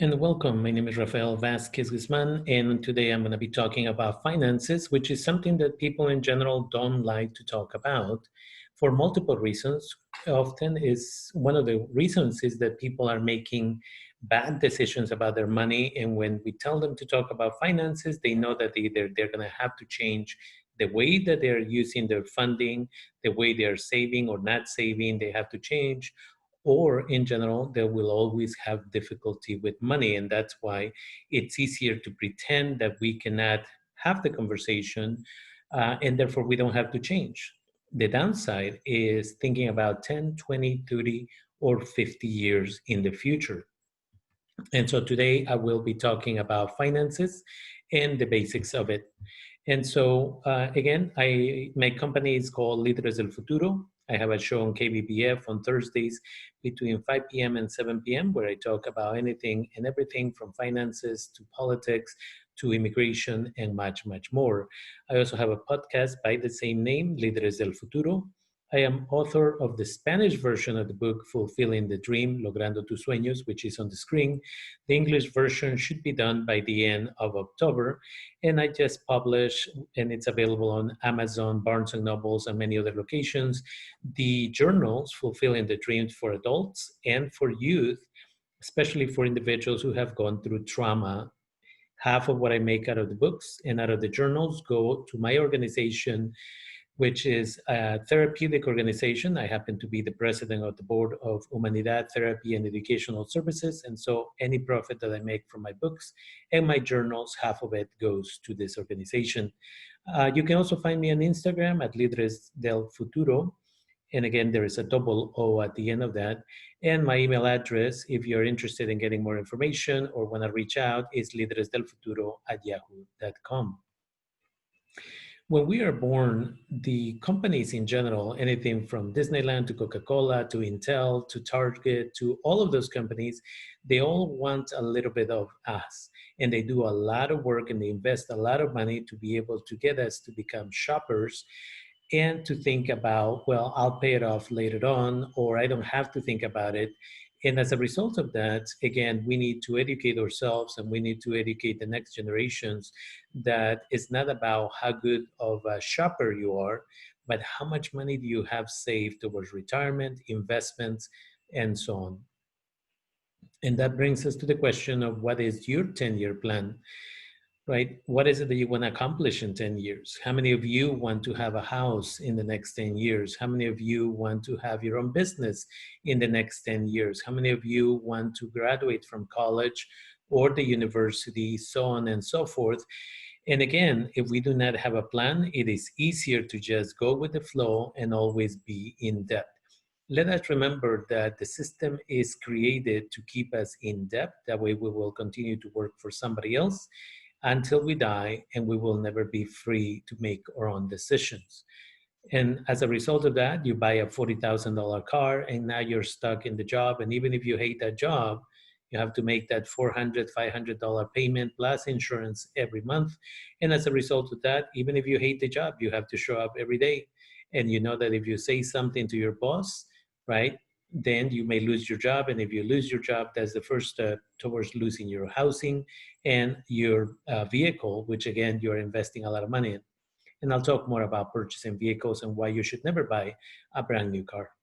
And welcome. My name is Rafael Vasquez Guzman, and today I'm going to be talking about finances, which is something that people in general don't like to talk about for multiple reasons. Often is one of the reasons is that people are making bad decisions about their money, and when we tell them to talk about finances, they know that either they're going to have to change the way that they're using their funding, the way they're saving or not saving, they have to change, or in general, they will always have difficulty with money. And that's why it's easier to pretend that we cannot have the conversation, and therefore we don't have to change. The downside is thinking about 10, 20, 30, or 50 years in the future. And so today I will be talking about finances and the basics of it. And so, again, my company is called Líderes del Futuro. I have a show on KBBF on Thursdays between 5 p.m. and 7 p.m. where I talk about anything and everything from finances to politics to immigration and much, much more. I also have a podcast by the same name, Líderes del Futuro. I am author of the Spanish version of the book, Fulfilling the Dream, Logrando tus Sueños, which is on the screen. The English version should be done by the end of October. And I just published, and it's available on Amazon, Barnes and Nobles, and many other locations, the journals, Fulfilling the Dreams for adults and for youth, especially for individuals who have gone through trauma. Half of what I make out of the books and out of the journals go to my organization, which is a therapeutic organization. I happen to be the president of the board of Humanidad Therapy and Educational Services. And so any profit that I make from my books and my journals, half of it goes to this organization. You can also find me on Instagram at Líderes del Futuro. And again, there is a double O at the end of that. And my email address, if you're interested in getting more information or want to reach out, is lideresdelfuturo@yahoo.com. When we are born, the companies in general, anything from Disneyland to Coca-Cola to Intel to Target to all of those companies, they all want a little bit of us. And they do a lot of work and they invest a lot of money to be able to get us to become shoppers and to think about, well, I'll pay it off later on, or I don't have to think about it. And as a result of that, again, we need to educate ourselves and we need to educate the next generations that it's not about how good of a shopper you are, but how much money do you have saved towards retirement, investments, and so on. And that brings us to the question of what is your 10-year plan? Right? What is it that you want to accomplish in 10 years? How many of you want to have a house in the next 10 years? How many of you want to have your own business in the next 10 years? How many of you want to graduate from college or the university, so on and so forth? And again, if we do not have a plan, it is easier to just go with the flow and always be in debt. Let us remember that the system is created to keep us in debt. That way we will continue to work for somebody else until we die, and we will never be free to make our own decisions. And as a result of that, you buy a $40,000 car, and now you're stuck in the job. And even if you hate that job, you have to make that $400, $500 payment plus insurance every month. And as a result of that, even if you hate the job, you have to show up every day. And you know that if you say something to your boss, right, then you may lose your job. And if you lose your job, that's the first step towards losing your housing and your vehicle, which again, you're investing a lot of money in. And I'll talk more about purchasing vehicles and why you should never buy a brand new car.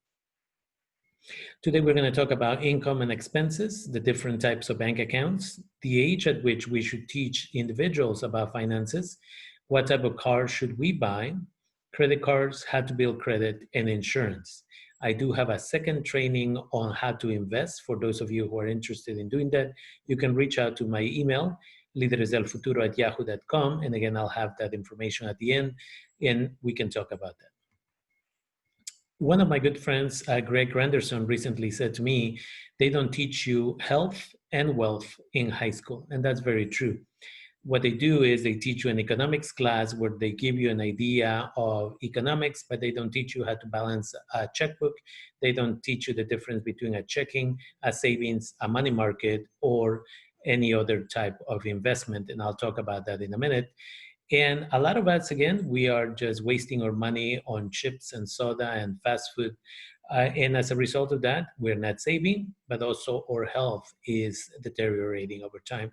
Today, we're going to talk about income and expenses, the different types of bank accounts, the age at which we should teach individuals about finances, what type of car should we buy, credit cards, how to build credit, and insurance. I do have a second training on how to invest. For those of you who are interested in doing that, you can reach out to my email, lideresdelfuturo@yahoo.com. And again, I'll have that information at the end, and we can talk about that. One of my good friends, Greg Granderson, recently said to me, they don't teach you health and wealth in high school. And that's very true. What they do is they teach you an economics class where they give you an idea of economics, but they don't teach you how to balance a checkbook. They don't teach you the difference between a checking, a savings, a money market, or any other type of investment. And I'll talk about that in a minute. And a lot of us, again, we are just wasting our money on chips and soda and fast food. And as a result of that, we're not saving, but also our health is deteriorating over time.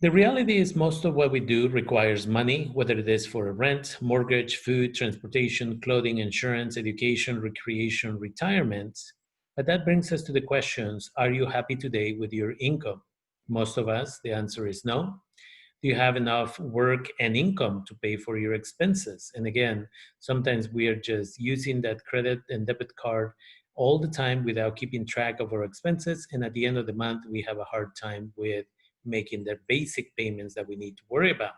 The reality is most of what we do requires money, whether it is for rent, mortgage, food, transportation, clothing, insurance, education, recreation, retirement. But that brings us to the questions, are you happy today with your income? Most of us, the answer is no. Do you have enough work and income to pay for your expenses? And again, sometimes we are just using that credit and debit card all the time without keeping track of our expenses. And at the end of the month, we have a hard time with making the basic payments that we need to worry about.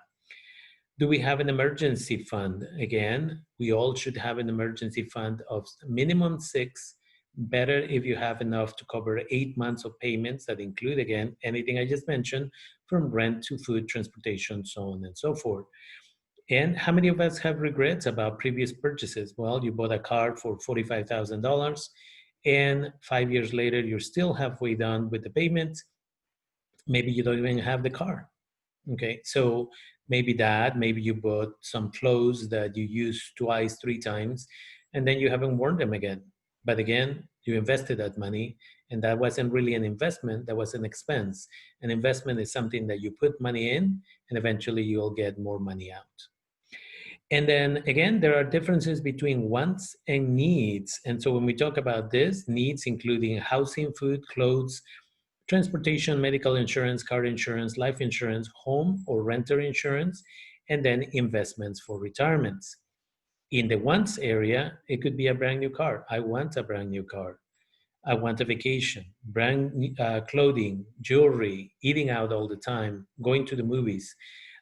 Do we have an emergency fund? Again, we all should have an emergency fund of minimum six. Better if you have enough to cover 8 months of payments that include, again, anything I just mentioned, from rent to food, transportation, so on and so forth. And how many of us have regrets about previous purchases? Well, you bought a car for $45,000, and 5 years later, you're still halfway done with the payments. Maybe you don't even have the car. Okay, so maybe you bought some clothes that you use twice, three times, and then you haven't worn them again. But again, you invested that money, and that wasn't really an investment, that was an expense. An investment is something that you put money in, and eventually you'll get more money out. And then again, there are differences between wants and needs. And so when we talk about this, needs including housing, food, clothes, transportation, medical insurance, car insurance, life insurance, home or renter insurance, and then investments for retirements. In the wants area, it could be a brand new car. I want a brand new car. I want a vacation, brand clothing, jewelry, eating out all the time, going to the movies.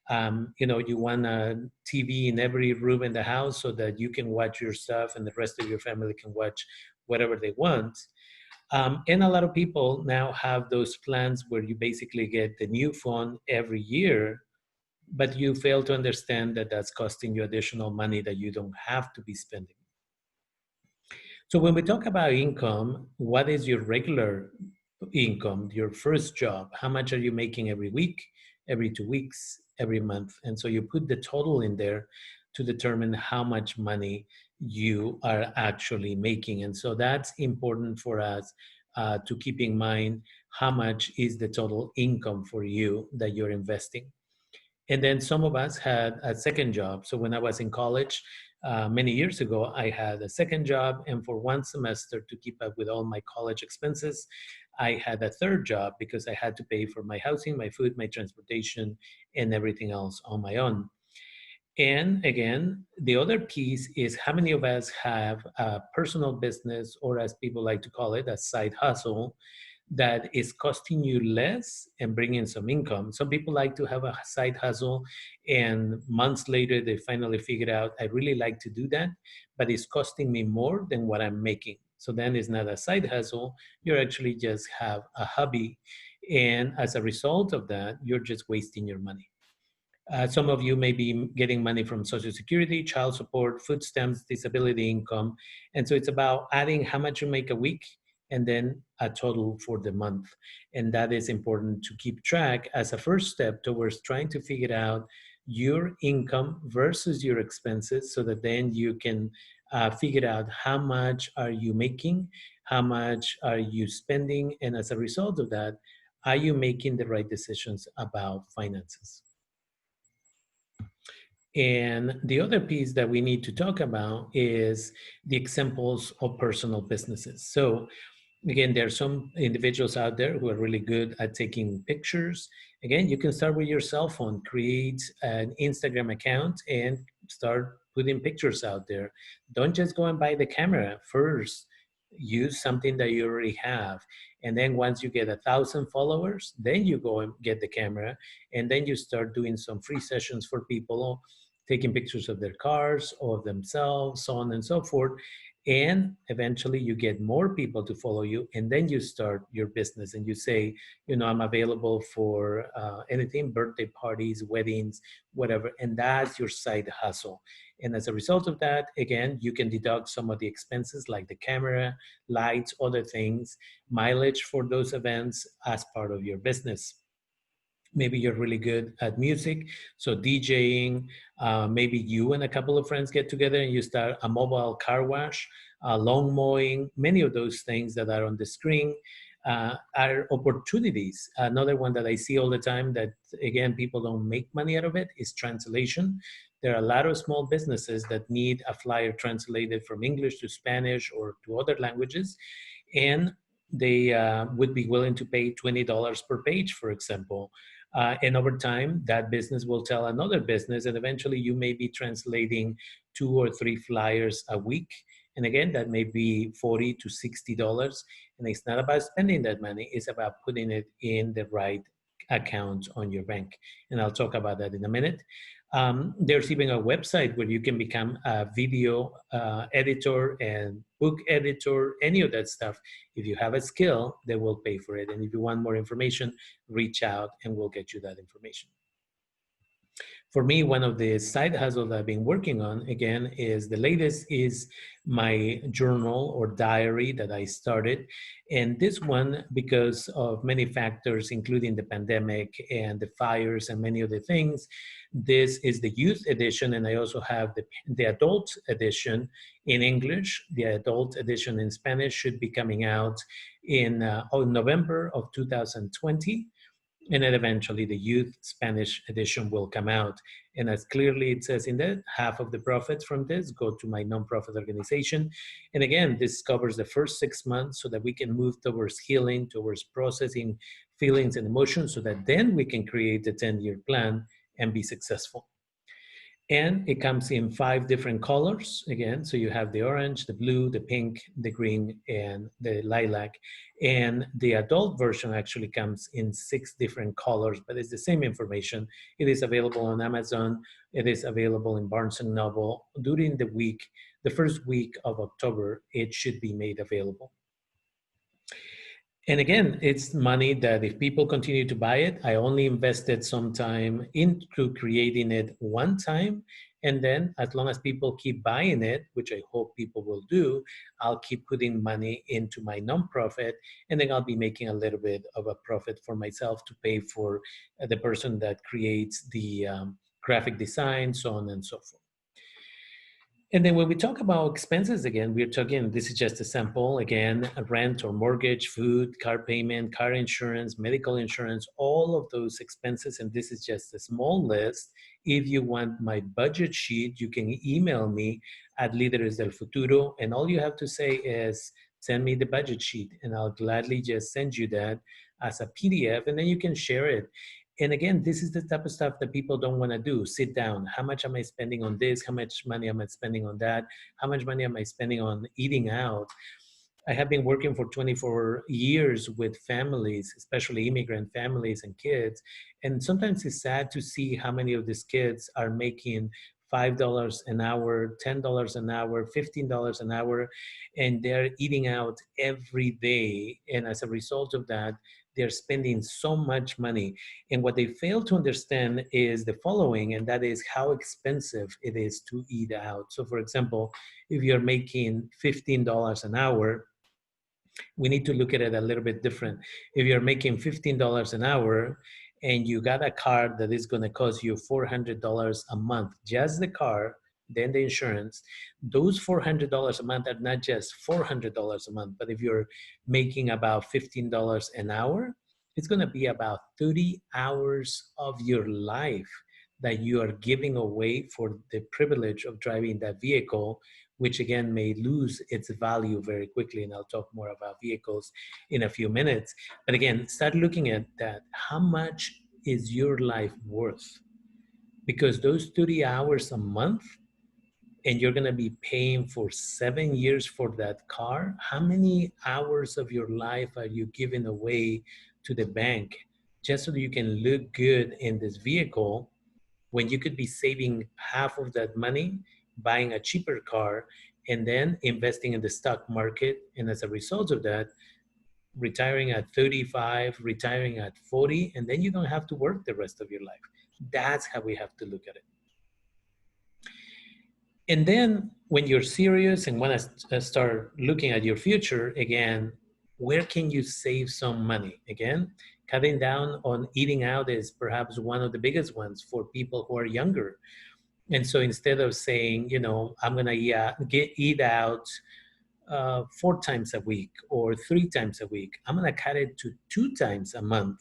You want a TV in every room in the house so that you can watch your stuff and the rest of your family can watch whatever they want. And a lot of people now have those plans where you basically get the new phone every year, but you fail to understand that that's costing you additional money that you don't have to be spending. So when we talk about income, what is your regular income, your first job? How much are you making every week, every 2 weeks, every month? And so you put the total in there to determine how much money you are actually making. And so that's important for us to keep in mind how much is the total income for you that you're investing. And then some of us had a second job. So when I was in college many years ago, I had a second job. And for one semester, to keep up with all my college expenses, I had a third job because I had to pay for my housing, my food, my transportation, and everything else on my own. And again, the other piece is how many of us have a personal business, or as people like to call it, a side hustle that is costing you less and bringing some income. Some people like to have a side hustle, and months later, they finally figured out, I really like to do that, but it's costing me more than what I'm making. So then it's not a side hustle, you actually just have a hobby. And as a result of that, you're just wasting your money. Some of you may be getting money from Social Security, child support, food stamps, disability income. And so it's about adding how much you make a week and then a total for the month. And that is important to keep track as a first step towards trying to figure out your income versus your expenses so that then you can figure out how much are you making, how much are you spending, and as a result of that, are you making the right decisions about finances? And the other piece that we need to talk about is the examples of personal businesses. So again, there are some individuals out there who are really good at taking pictures. Again, you can start with your cell phone, create an Instagram account and start putting pictures out there. Don't just go and buy the camera. First, use something that you already have. And then once you get 1,000 followers, then you go and get the camera. And then you start doing some free sessions for people, taking pictures of their cars or of themselves, so on and so forth. And eventually you get more people to follow you, and then you start your business and you say, I'm available for anything, birthday parties, weddings, whatever. And that's your side hustle. And as a result of that, again, you can deduct some of the expenses like the camera, lights, other things, mileage for those events as part of your business. Maybe you're really good at music, so DJing. Maybe you and a couple of friends get together and you start a mobile car wash. lawn mowing, many of those things that are on the screen are opportunities. Another one that I see all the time that, again, people don't make money out of it is translation. There are a lot of small businesses that need a flyer translated from English to Spanish or to other languages, and they would be willing to pay $20 per page, for example. And over time, that business will tell another business, and eventually you may be translating 2 or 3 flyers a week. And again, that may be $40 to $60. And it's not about spending that money, it's about putting it in the right account on your bank. And I'll talk about that in a minute. There's even a website where you can become a video editor and book editor, any of that stuff. If you have a skill, they will pay for it. And if you want more information, reach out and we'll get you that information. For me, one of the side hustles I've been working on, again, is the latest is my journal or diary that I started. And this one, because of many factors, including the pandemic and the fires and many other things, this is the youth edition. And I also have the adult edition in English. The adult edition in Spanish should be coming out in November of 2020. And then eventually the youth Spanish edition will come out. And as clearly it says in that, half of the profits from this go to my nonprofit organization. And again, this covers the first 6 months so that we can move towards healing, towards processing feelings and emotions, so that then we can create the 10-year plan and be successful. And it comes in 5 different colors again. So you have the orange, the blue, the pink, the green, and the lilac. And the adult version actually comes in 6 different colors, but it's the same information. It is available on Amazon. It is available in Barnes and Noble. During the week, the first week of October, it should be made available. And again, it's money that if people continue to buy it, I only invested some time into creating it one time. And then as long as people keep buying it, which I hope people will do, I'll keep putting money into my nonprofit. And then I'll be making a little bit of a profit for myself to pay for the person that creates the graphic design, so on and so forth. And then when we talk about expenses, again, we're talking, this is just a sample, again, rent or mortgage, food, car payment, car insurance, medical insurance, all of those expenses. And this is just a small list. If you want my budget sheet, you can email me at Líderes del Futuro. And all you have to say is, send me the budget sheet. And I'll gladly just send you that as a PDF. And then you can share it. And again, this is the type of stuff that people don't want to do. Sit down. How much am I spending on this? How much money am I spending on that? How much money am I spending on eating out? I have been working for 24 years with families, especially immigrant families and kids. And sometimes it's sad to see how many of these kids are making $5 an hour, $10 an hour, $15 an hour, and they're eating out every day. And as a result of that, they're spending so much money. And what they fail to understand is the following, and that is how expensive it is to eat out. So for example, if you're making $15 an hour, we need to look at it a little bit different. If you're making $15 an hour and you got a car that is going to cost you $400 a month, just the car, then the insurance, those $400 a month are not just $400 a month, but if you're making about $15 an hour, it's going to be about 30 hours of your life that you are giving away for the privilege of driving that vehicle, which again may lose its value very quickly. And I'll talk more about vehicles in a few minutes. But again, start looking at that. How much is your life worth? Because those 30 hours a month, and you're going to be paying for 7 years for that car, how many hours of your life are you giving away to the bank just so that you can look good in this vehicle when you could be saving half of that money, buying a cheaper car, and then investing in the stock market? And as a result of that, retiring at 35, retiring at 40, and then you don't have to work the rest of your life. That's how we have to look at it. And then when you're serious and want to start looking at your future, again, where can you save some money? Again, cutting down on eating out is perhaps one of the biggest ones for people who are younger. And so instead of saying, you know, I'm going to eat out 4 times a week or 3 times a week. I'm going to cut it to 2 times a month.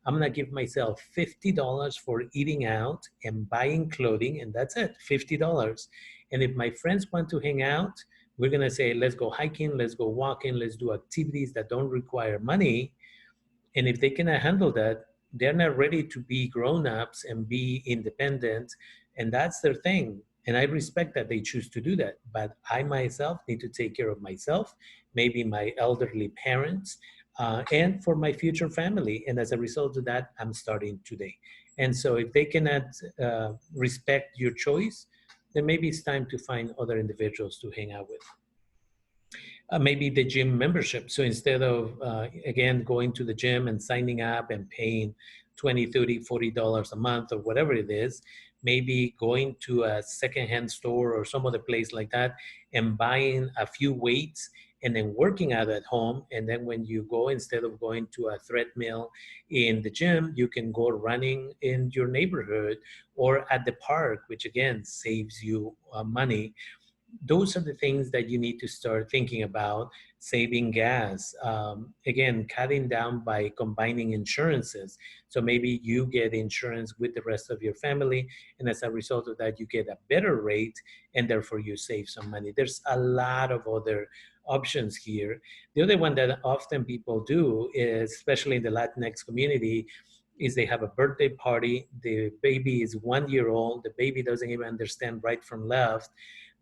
I'm going to give myself $50 for eating out and buying clothing, and that's it, $50. And if my friends want to hang out, we're going to say, let's go hiking, let's go walking, let's do activities that don't require money. And if they cannot handle that, they're not ready to be grown-ups and be independent, and that's their thing. And I respect that they choose to do that. But I myself need to take care of myself, maybe my elderly parents, and for my future family. And as a result of that, I'm starting today. And so if they cannot respect your choice, then maybe it's time to find other individuals to hang out with. Maybe the gym membership. So instead of, again, going to the gym and signing up and paying $20, $30, $40 a month or whatever it is, maybe going to a secondhand store or some other place like that and buying a few weights and then working out at home. And then when you go, instead of going to a treadmill in the gym, you can go running in your neighborhood or at the park, which again saves you money. Those are the things that you need to start thinking about. Saving gas, again, cutting down by combining insurances. So maybe you get insurance with the rest of your family, and as a result of that, you get a better rate, and therefore you save some money. There's a lot of other options here. The other one that often people do is, especially in the Latinx community, is they have a birthday party. The baby is 1 year old. The baby doesn't even understand right from left,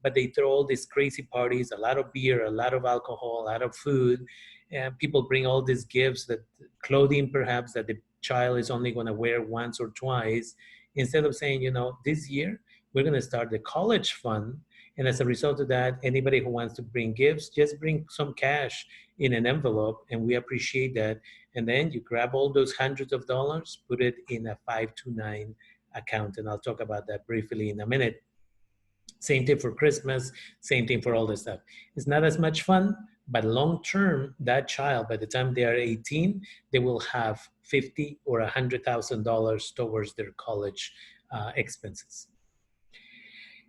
but they throw all these crazy parties, a lot of beer, a lot of alcohol, a lot of food. And people bring all these gifts, that clothing perhaps that the child is only going to wear once or twice, instead of saying, this year we're going to start the college fund. And as a result of that, anybody who wants to bring gifts, just bring some cash in an envelope, and we appreciate that. And then you grab all those hundreds of dollars, put it in a 529 account. And I'll talk about that briefly in a minute. Same thing for Christmas, same thing for all this stuff. It's not as much fun, but long term, that child, by the time they are 18, they will have $50,000 or $100,000 towards their college expenses.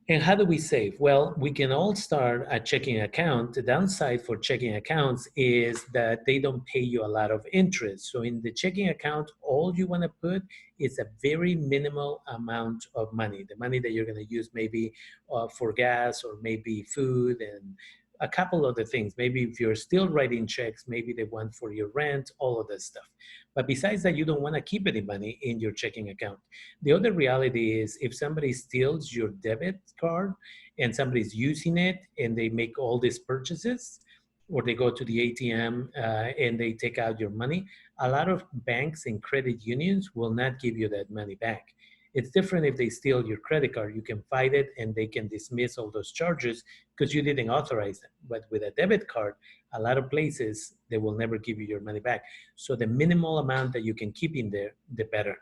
And how do we save? Well, we can all start a checking account. The downside for checking accounts is that they don't pay you a lot of interest. So in the checking account, all you want to put is a very minimal amount of money. The money that you're going to use maybe for gas or maybe food and a couple of the things. Maybe if you're still writing checks, maybe they want for your rent, all of that stuff. But besides that, you don't want to keep any money in your checking account. The other reality is if somebody steals your debit card and somebody's using it and they make all these purchases, or they go to the ATM and they take out your money, a lot of banks and credit unions will not give you that money back. It's different if they steal your credit card. You can fight it and they can dismiss all those charges because you didn't authorize them. But with a debit card, a lot of places, they will never give you your money back. So the minimal amount that you can keep in there, the better.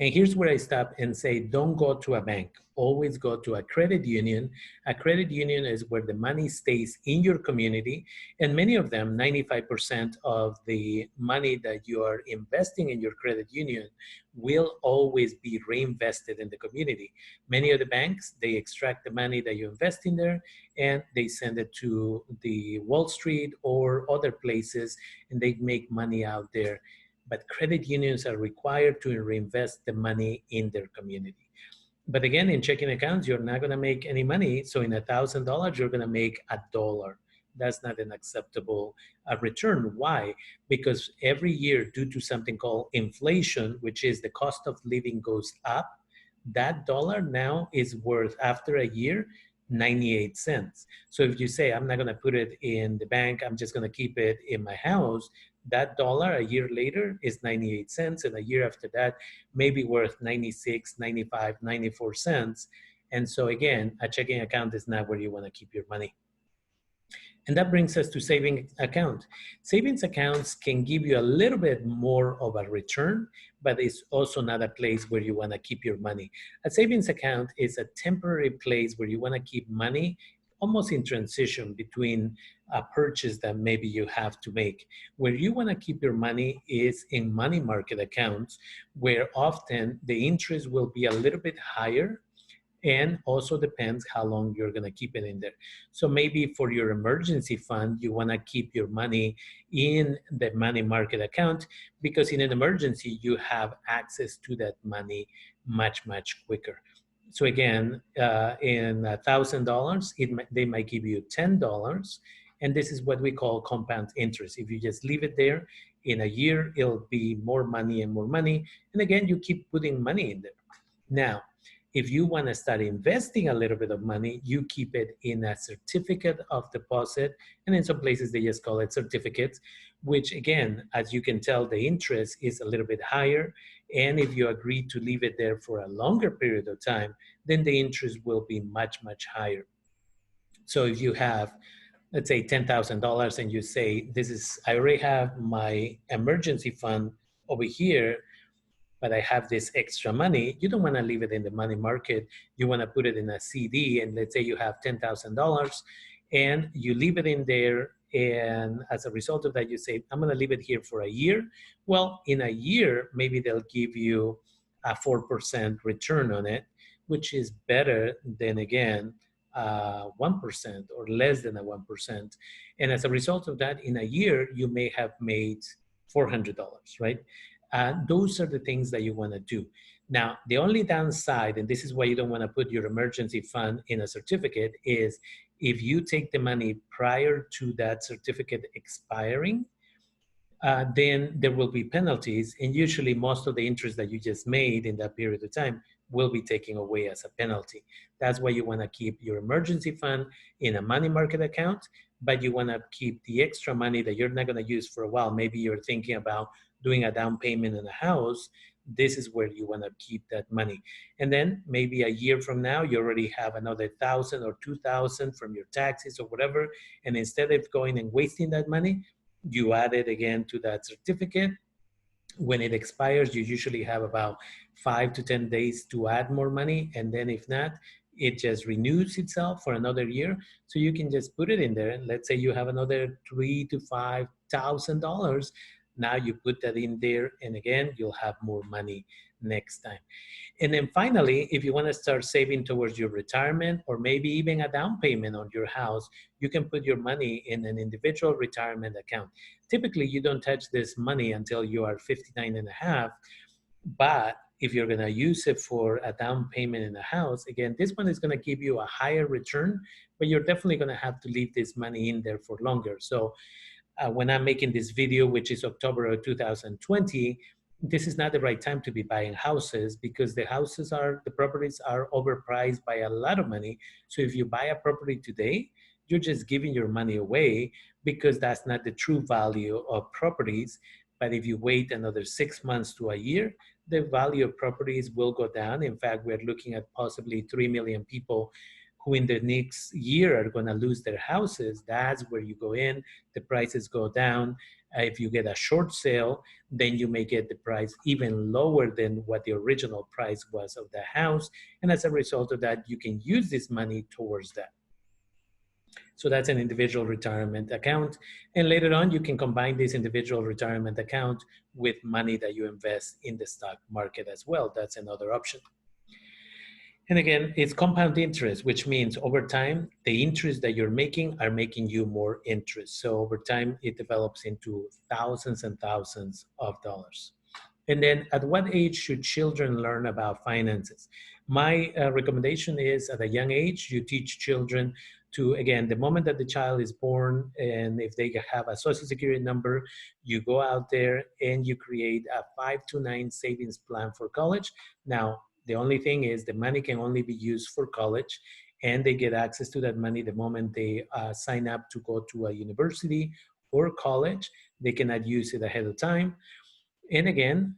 And here's where I stop and say, don't go to a bank. Always go to a credit union. A credit union is where the money stays in your community. And many of them, 95% of the money that you are investing in your credit union will always be reinvested in the community. Many of the banks, they extract the money that you invest in there and they send it to the Wall Street or other places, and they make money out there. But credit unions are required to reinvest the money in their community. But again, in checking accounts, you're not going to make any money. So in $1,000, you're going to make $1. That's not an acceptable return. Why? Because every year, due to something called inflation, which is the cost of living goes up, that dollar now is worth, after a year, 98 cents. So if you say, I'm not going to put it in the bank, I'm just going to keep it in my house, that dollar a year later is 98 cents, and a year after that may be worth 96, 95, 94 cents. And so again, a checking account is not where you want to keep your money. And that brings us to savings account. Savings accounts can give you a little bit more of a return, but it's also not a place where you want to keep your money. A savings account is a temporary place where you want to keep money almost in transition between a purchase that maybe you have to make. Where you want to keep your money is in money market accounts, where often the interest will be a little bit higher And also depends how long you're going to keep it in there. So maybe for your emergency fund, you want to keep your money in the money market account, because in an emergency, you have access to that money much, much quicker. So again, in $1,000, they might give you $10. And this is what we call compound interest. If you just leave it there, in a year, it'll be more money and more money. And again, you keep putting money in there. Now, if you want to start investing a little bit of money, you keep it in a certificate of deposit. And in some places, they just call it certificates, which again, as you can tell, the interest is a little bit higher. And if you agree to leave it there for a longer period of time, then the interest will be much, much higher. So if you have, let's say, $10,000 and you say, I already have my emergency fund over here, but I have this extra money, you don't want to leave it in the money market. You want to put it in a CD. And let's say you have $10,000 and you leave it in there. And as a result of that, you say, I'm going to leave it here for a year. Well, in a year, maybe they'll give you a 4% return on it, which is better than, again, 1% or less than a 1%. And as a result of that, in a year, you may have made $400, right? Those are the things that you want to do. Now, the only downside, and this is why you don't want to put your emergency fund in a certificate, is if you take the money prior to that certificate expiring, then there will be penalties. And usually most of the interest that you just made in that period of time will be taken away as a penalty. That's why you want to keep your emergency fund in a money market account, but you want to keep the extra money that you're not going to use for a while. Maybe you're thinking about doing a down payment in a house. This is where you want to keep that money. And then maybe a year from now, you already have another 1,000 or 2,000 from your taxes or whatever. And instead of going and wasting that money, you add it again to that certificate. When it expires, you usually have about 5 to 10 days to add more money. And then if not, it just renews itself for another year. So you can just put it in there. And let's say you have another $3,000 to $5,000. Now you put that in there, and again, you'll have more money next time. And then finally, if you want to start saving towards your retirement or maybe even a down payment on your house, you can put your money in an individual retirement account. Typically, you don't touch this money until you are 59 and a half. But if you're going to use it for a down payment in a house, again, this one is going to give you a higher return, but you're definitely going to have to leave this money in there for longer. So when I'm making this video, which is October of 2020, this is not the right time to be buying houses, because the properties are overpriced by a lot of money. So if you buy a property today, you're just giving your money away, because that's not the true value of properties. But if you wait another 6 months to a year, the value of properties will go down. In fact, we're looking at possibly 3 million people who in the next year are going to lose their houses. That's where you go in, the prices go down. If you get a short sale, then you may get the price even lower than what the original price was of the house. And as a result of that, you can use this money towards that. So that's an individual retirement account. And later on, you can combine this individual retirement account with money that you invest in the stock market as well. That's another option. And again, it's compound interest, which means over time, the interest that you're making are making you more interest. So over time, it develops into thousands and thousands of dollars. And then at what age should children learn about finances? My recommendation is at a young age, you teach children to, again, the moment that the child is born, and if they have a social security number, you go out there and you create a 5 to 9 savings plan for college. Now, the only thing is the money can only be used for college, and they get access to that money the moment they sign up to go to a university or college. They cannot use it ahead of time. And again,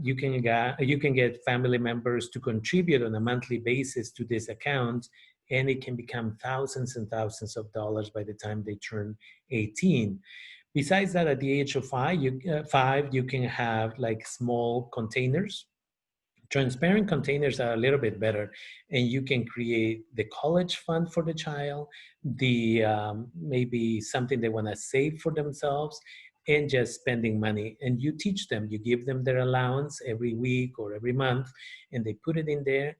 you can get family members to contribute on a monthly basis to this account, and it can become thousands and thousands of dollars by the time they turn 18. Besides that, at the age of 5, you can have like small containers. Transparent containers are a little bit better, and you can create the college fund for the child, the maybe something they want to save for themselves, and just spending money. And you teach them, you give them their allowance every week or every month, and they put it in there.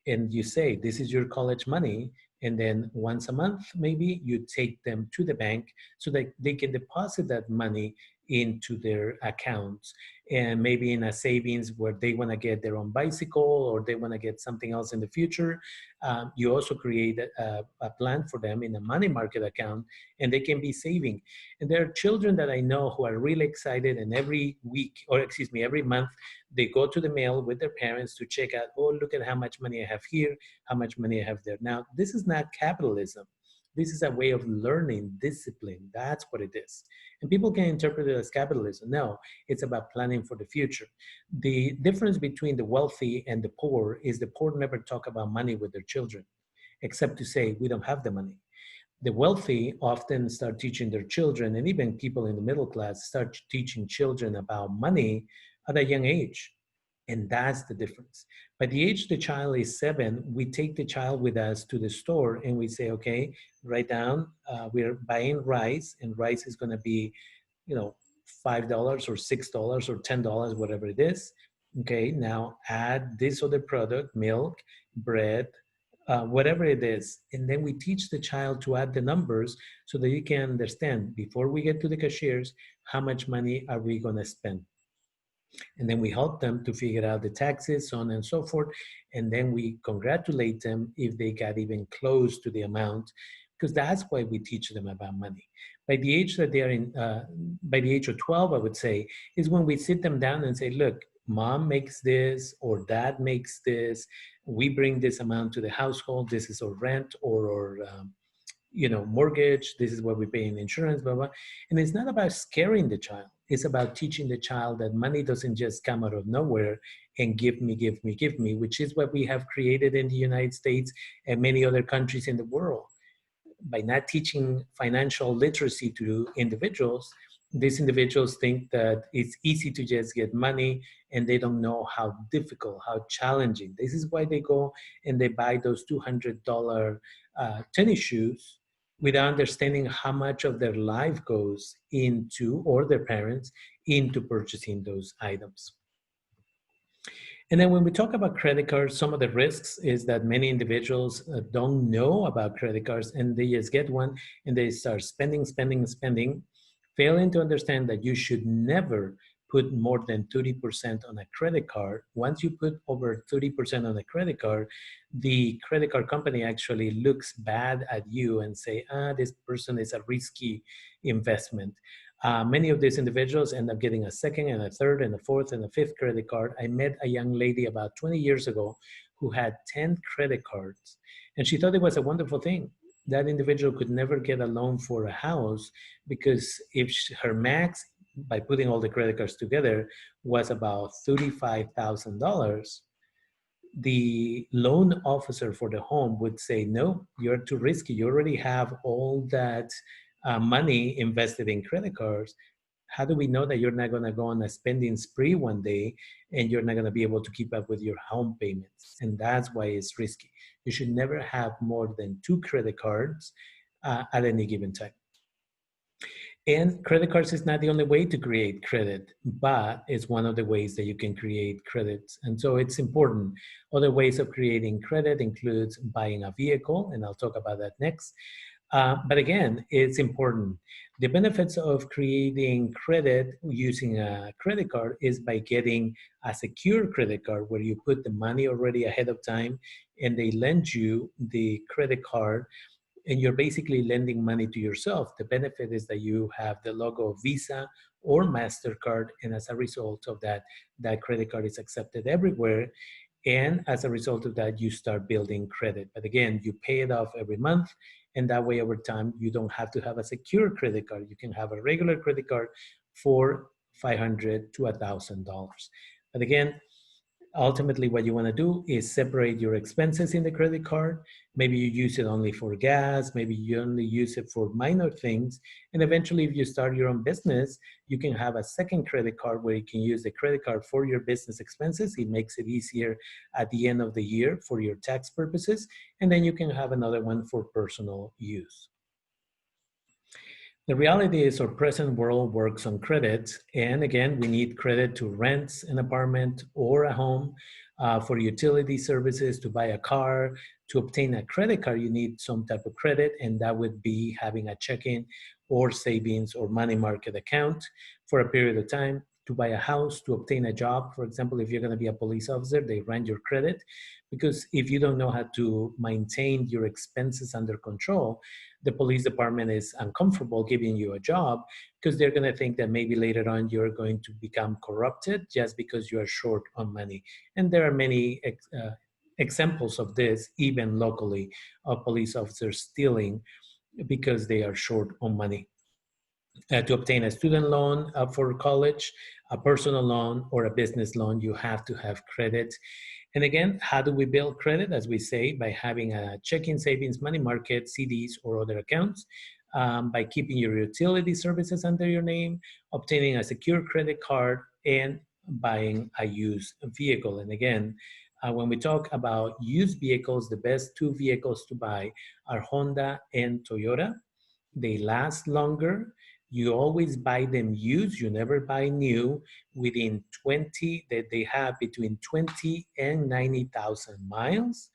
and you say, this is your college money. And then once a month, maybe you take them to the bank so that they can deposit that money into their accounts, and maybe in a savings where they want to get their own bicycle or they want to get something else in the future. You also create a plan for them in a money market account, and they can be saving. And there are children that I know who are really excited, and every week, or excuse me, every month, they go to the mail with their parents to check out, oh, look at how much money I have here, how much money I have there. Now, this is not capitalism. This is a way of learning discipline. That's what it is. And people can interpret it as capitalism. No, it's about planning for the future. The difference between the wealthy and the poor is the poor never talk about money with their children, except to say, we don't have the money. The wealthy often start teaching their children, and even people in the middle class start teaching children about money at a young age. And that's the difference. By the age the child is 7, we take the child with us to the store and we say, okay, write down, we're buying rice, and rice is going to be, you know, $5 or $6 or $10, whatever it is. Okay, now add this other product, milk, bread, whatever it is. And then we teach the child to add the numbers so that you can understand before we get to the cashiers, how much money are we going to spend? And then we help them to figure out the taxes, so on and so forth. And then we congratulate them if they got even close to the amount, because that's why we teach them about money. By the age that they are in, by the age of 12, I would say, is when we sit them down and say, look, mom makes this or dad makes this. We bring this amount to the household. This is our rent or our mortgage. This is what we pay in insurance, blah, blah. And it's not about scaring the child. It's about teaching the child that money doesn't just come out of nowhere and give me, give me, give me, which is what we have created in the United States and many other countries in the world. By not teaching financial literacy to individuals, these individuals think that it's easy to just get money, and they don't know how difficult, how challenging. This is why they go and they buy those $200 tennis shoes without understanding how much of their life goes into, or their parents, into purchasing those items. And then when we talk about credit cards, some of the risks is that many individuals don't know about credit cards, and they just get one and they start spending, spending, spending, failing to understand that you should never put more than 30% on a credit card. Once you put over 30% on a credit card, the credit card company actually looks bad at you and say, this person is a risky investment. Many of these individuals end up getting a second and a third and a fourth and a fifth credit card. I met a young lady about 20 years ago who had 10 credit cards, and she thought it was a wonderful thing. That individual could never get a loan for a house because if her max, by putting all the credit cards together, was about $35,000, the loan officer for the home would say, no, you're too risky. You already have all that money invested in credit cards. How do we know that you're not going to go on a spending spree one day and you're not going to be able to keep up with your home payments? And that's why it's risky. You should never have more than 2 credit cards at any given time. And credit cards is not the only way to create credit, but it's one of the ways that you can create credit. And so it's important. Other ways of creating credit includes buying a vehicle, and I'll talk about that next. But again, it's important. The benefits of creating credit using a credit card is by getting a secure credit card where you put the money already ahead of time and they lend you the credit card, and you're basically lending money to yourself. The benefit is that you have the logo of Visa or MasterCard, and as a result of that, that credit card is accepted everywhere. And as a result of that, you start building credit. But again, you pay it off every month, and that way over time, you don't have to have a secure credit card. You can have a regular credit card for $500 to $1,000. But again, ultimately what you want to do is separate your expenses in the credit card. Maybe you use it only for gas, maybe you only use it for minor things, and eventually if you start your own business, you can have a second credit card where you can use the credit card for your business expenses. It makes it easier at the end of the year for your tax purposes, and then you can have another one for personal use. The reality is our present world works on credit. And again, we need credit to rent an apartment or a home. For utility services, to buy a car, to obtain a credit card, you need some type of credit, and that would be having a checking or savings or money market account for a period of time. To buy a house, to obtain a job. For example, if you're going to be a police officer, they run your credit, because if you don't know how to maintain your expenses under control, the police department is uncomfortable giving you a job, because they're going to think that maybe later on you're going to become corrupted just because you are short on money. And there are many examples of this, even locally, of police officers stealing because they are short on money. To obtain a student loan for college, a personal loan, or a business loan, you have to have credit. And again, how do we build credit? As we say, by having a checking, savings, money market, CDs, or other accounts, by keeping your utility services under your name, obtaining a secure credit card, and buying a used vehicle. And again, when we talk about used vehicles, the best two vehicles to buy are Honda and Toyota. They last longer. You always buy them used, you never buy new. Within 20, that they have between 20 and 90,000 miles.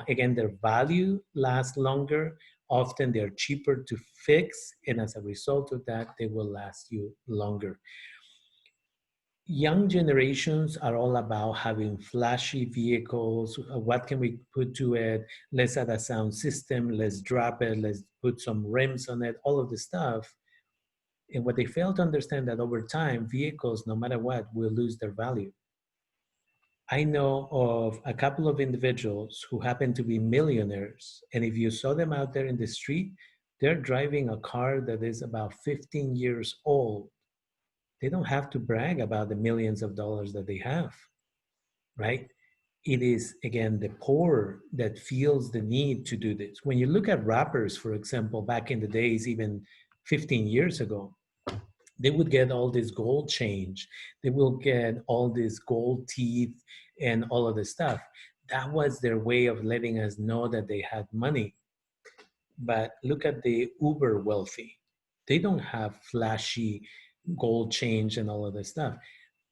Again, their value lasts longer. Often they're cheaper to fix, and as a result of that, they will last you longer. Young generations are all about having flashy vehicles. What can we put to it? Let's add a sound system. Let's drop it. Let's put some rims on it. All of the stuff. And what they fail to understand that over time, vehicles, no matter what, will lose their value. I know of a couple of individuals who happen to be millionaires. And if you saw them out there in the street, they're driving a car that is about 15 years old. They don't have to brag about the millions of dollars that they have, right? It is, again, the poor that feels the need to do this. When you look at rappers, for example, back in the days, even 15 years ago, they would get all this gold change. They will get all this gold teeth and all of this stuff. That was their way of letting us know that they had money. But look at the uber wealthy. They don't have flashy gold change and all of this stuff.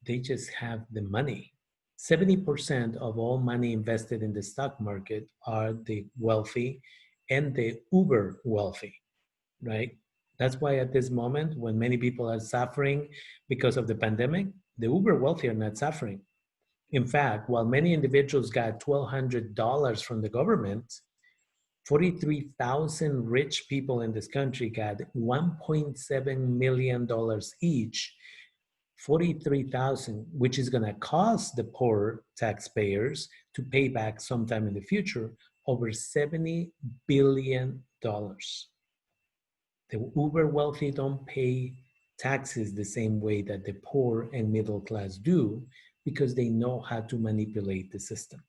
They just have the money. 70% of all money invested in the stock market are the wealthy and the uber wealthy, right? That's why at this moment, when many people are suffering because of the pandemic, the uber wealthy are not suffering. In fact, while many individuals got $1,200 from the government, 43,000 rich people in this country got $1.7 million each. 43,000, which is going to cost the poor taxpayers to pay back sometime in the future over $70 billion. The uber wealthy don't pay taxes the same way that the poor and middle class do, because they know how to manipulate the system.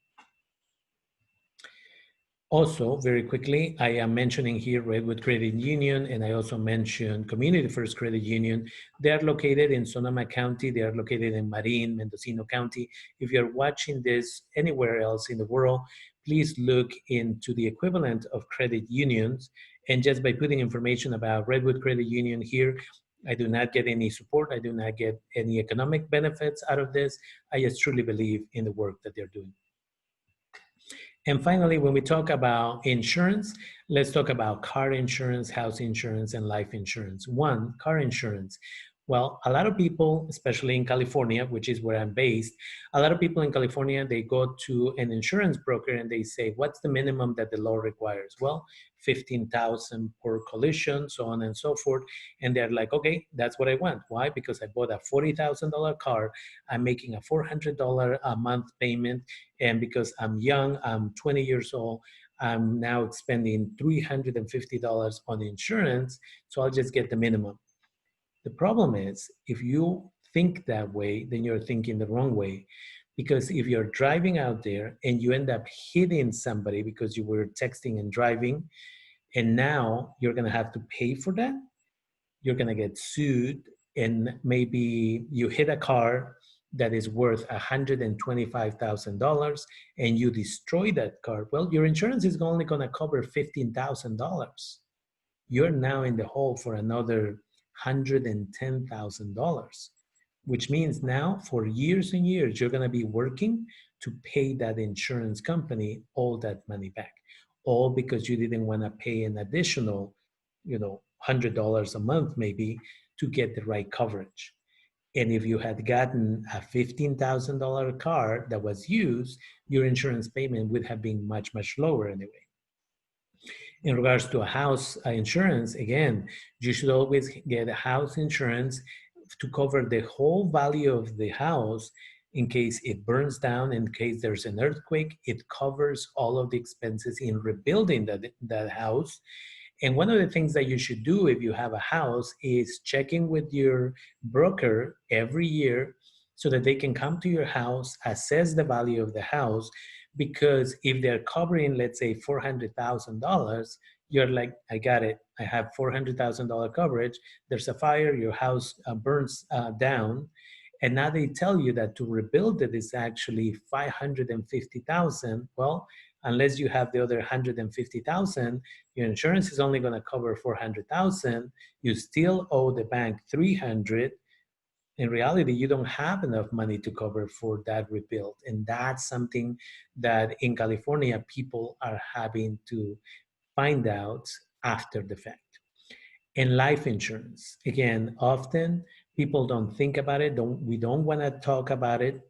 Also, very quickly, I am mentioning here Redwood Credit Union, and I also mentioned Community First Credit Union. They are located in Sonoma County. They are located in Marin, Mendocino County. If you're watching this anywhere else in the world, please look into the equivalent of credit unions. And just by putting information about Redwood Credit Union here, I do not get any support. I do not get any economic benefits out of this. I just truly believe in the work that they're doing. And finally, when we talk about insurance, let's talk about car insurance, house insurance, and life insurance. One, car insurance. Well, a lot of people, especially in California, which is where I'm based, a lot of people in California, they go to an insurance broker and they say, what's the minimum that the law requires? Well, 15,000 per collision, so on and so forth. And they're like, okay, that's what I want. Why? Because I bought a $40,000 car. I'm making a $400 a month payment. And because I'm young, I'm 20 years old, I'm now spending $350 on insurance. So I'll just get the minimum. The problem is, if you think that way, then you're thinking the wrong way. Because if you're driving out there and you end up hitting somebody because you were texting and driving, and now you're going to have to pay for that, you're going to get sued, and maybe you hit a car that is worth $125,000 and you destroy that car. Well, your insurance is only going to cover $15,000. You're now in the hole for another $110,000. which means now for years and years, you're going to be working to pay that insurance company all that money back, all because you didn't want to pay an additional, $100 a month maybe to get the right coverage. And if you had gotten a $15,000 car that was used, your insurance payment would have been much, much lower anyway. In regards to a house insurance, again, you should always get a house insurance to cover the whole value of the house in case it burns down, in case there's an earthquake. It covers all of the expenses in rebuilding that house. And one of the things that you should do if you have a house is checking with your broker every year so that they can come to your house, assess the value of the house, because if they're covering, let's say, $400,000, you're like, I got it. I have $400,000 coverage. There's a fire, your house burns down. And now they tell you that to rebuild it is actually $550,000. Well, unless you have the other $150,000, your insurance is only going to cover $400,000. You still owe the bank $300,000. In reality, you don't have enough money to cover for that rebuild. And that's something that in California, people are having to find out after the fact. And life insurance, again, often people don't think about it. We don't want to talk about it.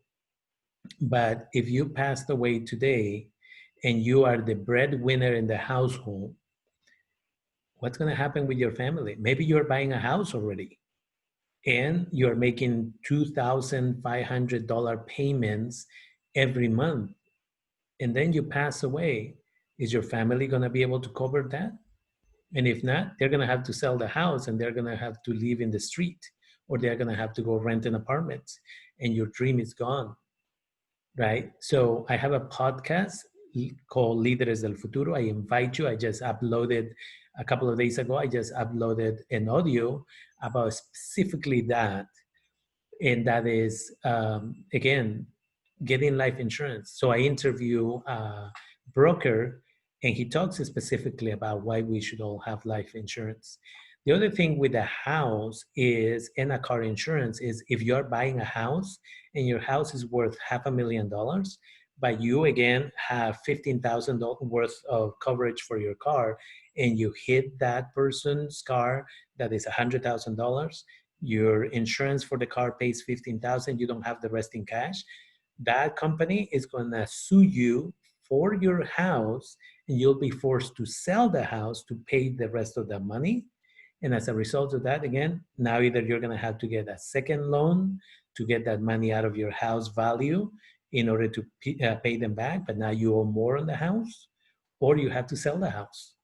But if you passed away today and you are the breadwinner in the household, what's going to happen with your family? Maybe you're buying a house already and you're making $2,500 payments every month, and then you pass away. Is your family going to be able to cover that? And if not, they're going to have to sell the house and they're going to have to live in the street, or they're going to have to go rent an apartment, and your dream is gone, right? So I have a podcast called Líderes del Futuro. I invite you. I just uploaded a couple of days ago, I just uploaded an audio about specifically that. And that is, again, getting life insurance. So I interview a broker and he talks specifically about why we should all have life insurance. The other thing with a house is, and a car insurance, is if you're buying a house and your house is worth $500,000, but you again have $15,000 worth of coverage for your car, and you hit that person's car that is $100,000, your insurance for the car pays $15,000, you don't have the rest in cash, that company is going to sue you for your house, and you'll be forced to sell the house to pay the rest of the money. And as a result of that, again, now either you're going to have to get a second loan to get that money out of your house value in order to pay them back, but now you owe more on the house, or you have to sell the house.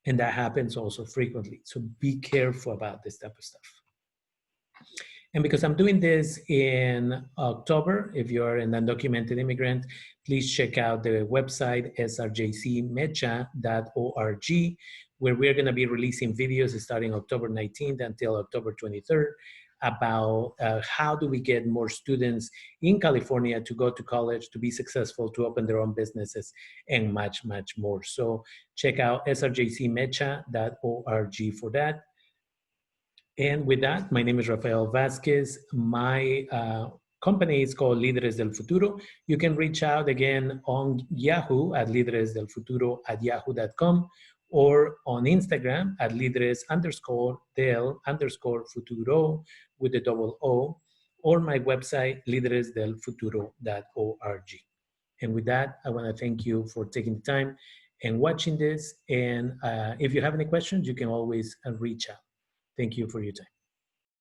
And that happens also frequently. So be careful about this type of stuff. And because I'm doing this in October, if you're an undocumented immigrant, please check out the website srjcmecha.org, where we're going to be releasing videos starting October 19th until October 23rd about how do we get more students in California to go to college, to be successful, to open their own businesses, and much, much more. So check out srjcmecha.org for that. And with that, my name is Rafael Vasquez. My company is called Líderes del Futuro. You can reach out again on Yahoo at lideresdelfuturo@yahoo.com, or on Instagram at líderes_del_futuro with the double O, or my website, lideresdelfuturo.org. And with that, I want to thank you for taking the time and watching this. And if you have any questions, you can always reach out. Thank you for your time.